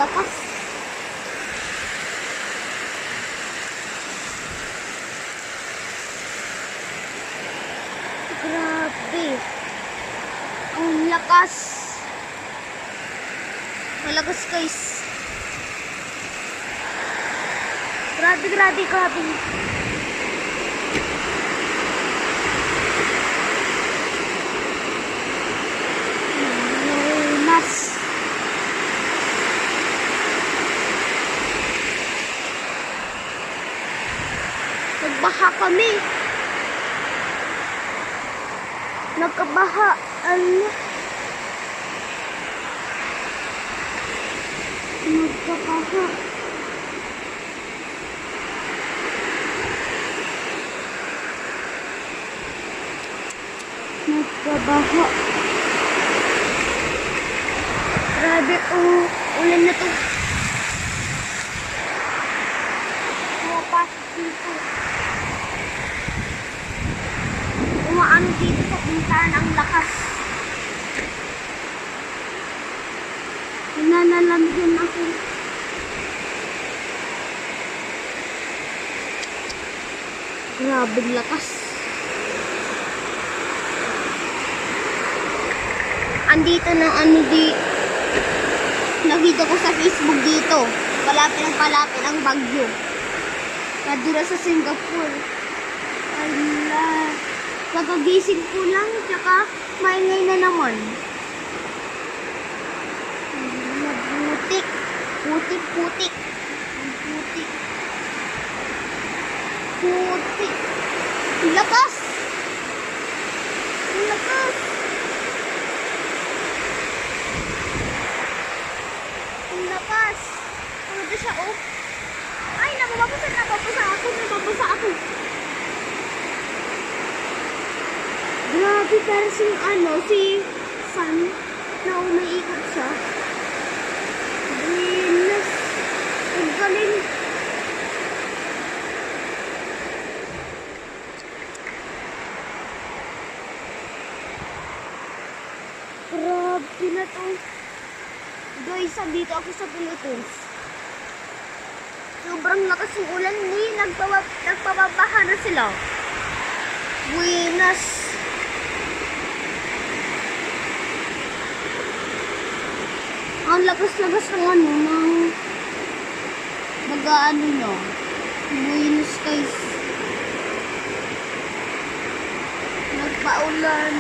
lakas. Grabe. Ang lakas. Malakas guys. Grabe, grabe, grabe. Mas. Nagbaha kami. Nagkabaha. Ano? Nagkabaha. Nagkabaha. Grabe ang ulan na to. Pumapasok dito. Umaano dito sa pintahan ang lakas. Nananalamigin ako. Grabe lakas. Andito ng ano di. Nakita ko sa Facebook dito. Palapit ang bagyo. Nadura sa Singapore. Ala. Kagagising ko lang. Tsaka maingay na naman. Putik. Putik. Putik. Putik. Putik. Lakas. Lakas. Lakas. Ano ba siya, oh? Ay, nababasa ako. Grabe, pero si Fan, na umiikot siya. Venus. Ang galing. Grabe na to. Guys, dito ako sa Philippines. Sobrang lakas yung ulan. Nagpababaha na sila. Buenas. Ang lakas-lakas ng ng mag-ano nyo. Buenas guys. Nagpaulan.